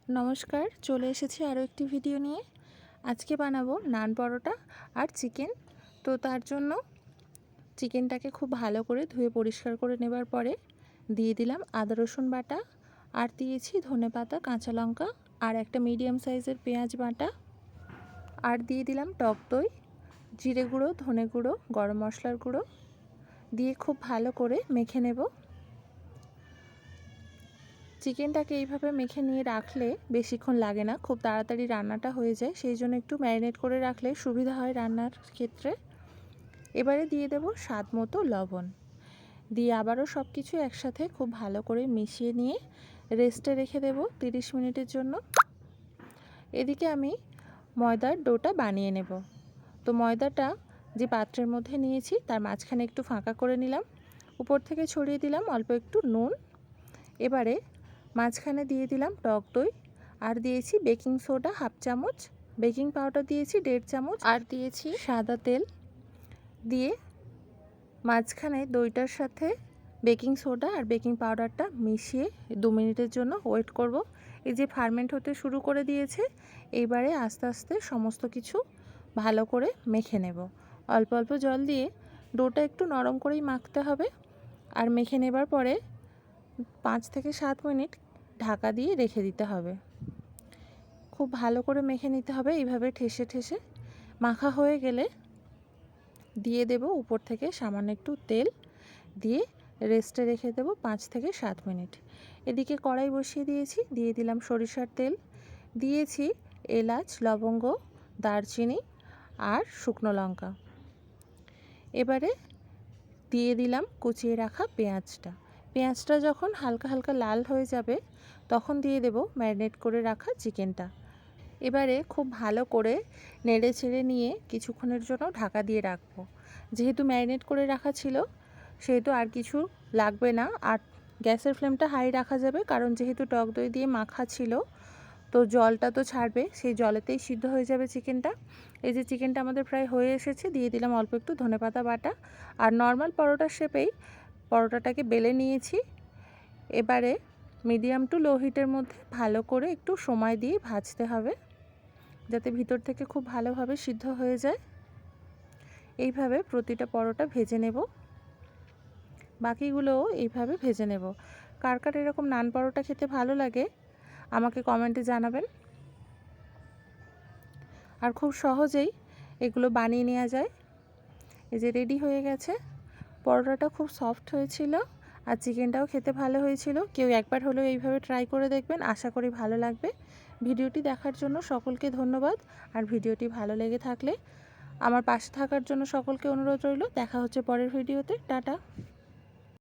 নমস্কার, চলে এসেছি আরও একটি ভিডিও নিয়ে। আজকে বানাবো নান পরোটা আর চিকেন। তো তার জন্য চিকেনটাকে খুব ভালো করে ধুয়ে পরিষ্কার করে নেবার পরে দিয়ে দিলাম আদা রসুন বাটা, আর দিয়েছি ধনেপাতা, কাঁচা লঙ্কা আর একটা মিডিয়াম সাইজের পেঁয়াজ বাটা, আর দিয়ে দিলাম টক দই, জিরে গুঁড়ো, ধনে গুঁড়ো, গরম মশলার গুঁড়ো দিয়ে খুব ভালো করে মেখে নেব। চিকেনটাকে এইভাবে মেখে নিয়ে রাখলে বেশিক্ষণ লাগে না, খুব তাড়াতাড়ি রান্নাটা হয়ে যায়, সেই জন্য একটু ম্যারিনেট করে রাখলে সুবিধা হয় রান্নার ক্ষেত্রে। এবারে দিয়ে দেব স্বাদ মতো লবণ, দিয়ে আবারও সব কিছু একসাথে খুব ভালো করে মিশিয়ে নিয়ে রেস্টে রেখে দেব 30 মিনিটের জন্য। এদিকে আমি ময়দার ডোটা বানিয়ে নেব। তো ময়দাটা যে পাত্রের মধ্যে নিয়েছি তার মাঝখানে একটু ফাঁকা করে নিলাম, উপর থেকে ছড়িয়ে দিলাম অল্প একটু নুন। এবারে মাঝখানে দিয়ে দিলাম টক দই, আর দিয়েছি বেকিং সোডা হাফ চামচ, বেকিং পাউডার দিয়েছি 1.5 চামচ, আর দিয়েছি সাদা তেল। দিয়ে মাঝখানে দইটার সাথে বেকিং সোডা আর বেকিং পাউডারটা মিশিয়ে 2 মিনিটের জন্য ওয়েট করব। এই যে ফার্মেন্ট হতে শুরু করে দিয়েছে, এইবারে আস্তে আস্তে সমস্ত কিছু ভালো করে মেখে নেব। অল্প অল্প জল দিয়ে ডোটা একটু নরম করেই মাখতে হবে, আর মেখে নেবার পরে 5 থেকে 7 মিনিট ঢাকা দিয়ে রেখে দিতে হবে। খুব ভালো করে মেখে নিতে হবে, এইভাবে ঠেসে ঠেসে। মাখা হয়ে গেলে দিয়ে দেব উপর থেকে সামান্য একটু তেল, দিয়ে রেস্টে রেখে দেব 5 থেকে 7 মিনিট। এদিকে কড়াই বসিয়ে দিয়েছি, দিয়ে দিলাম সরিষার তেল, দিয়েছি এলাচ, লবঙ্গ, দারচিনি আর শুকনো লঙ্কা। এবারে দিয়ে দিলাম কুচিয়ে রাখা পেঁয়াজটা। পেঁয়াজটা যখন হালকা হালকা লাল হয়ে যাবে তখন দিয়ে দেব ম্যারিনেট করে রাখা চিকেনটা। এবারে খুব ভালো করে নেড়ে ছেড়ে নিয়ে কিছুক্ষণের জন্য ঢাকা দিয়ে রাখবো। যেহেতু ম্যারিনেট করে রাখা ছিল সেহেতু আর কিছু লাগবে না, আর গ্যাসের ফ্লেমটা হাই রাখা যাবে, কারণ যেহেতু টক দই দিয়ে মাখা ছিল তো জলটা তো ছাড়বে, সেই জলেতেই সিদ্ধ হয়ে যাবে চিকেনটা। এই যে চিকেনটা আমাদের প্রায় হয়ে এসেছে, দিয়ে দিলাম অল্প একটু ধনেপাতা বাটা, আর নর্মাল পরোটার শেপেই পরোটাটাকে বেলে নিয়েছি। এবারে মিডিয়াম টু লো হিটের মধ্যে ভালো করে একটু সময় দিয়ে ভাজতে হবে, যাতে ভিতর থেকে খুব ভালোভাবে সিদ্ধ হয়ে যায়। এইভাবে প্রতিটা পরোটা ভেজে নেব, বাকিগুলোও এইভাবে ভেজে নেব। কার কার এরকম নান পরোটা খেতে ভালো লাগে আমাকে কমেন্টে জানাবেন। আর খুব সহজেই এগুলো বানিয়ে নেওয়া যায়। এই যে রেডি হয়ে গেছে। পরোটাটা খুব সফট হয়েছিল আর চিকেনটাও খেতে ভালো হয়েছিল। কেউ একবার হলেও এইভাবে ট্রাই করে দেখবেন, আশা করি ভালো লাগবে। ভিডিওটি দেখার জন্য সকলকে ধন্যবাদ, আর ভিডিওটি ভালো লেগে থাকলে আমার পাশে থাকার জন্য সকলকে অনুরোধ রইল। দেখা হচ্ছে পরের ভিডিওতে। টাটা।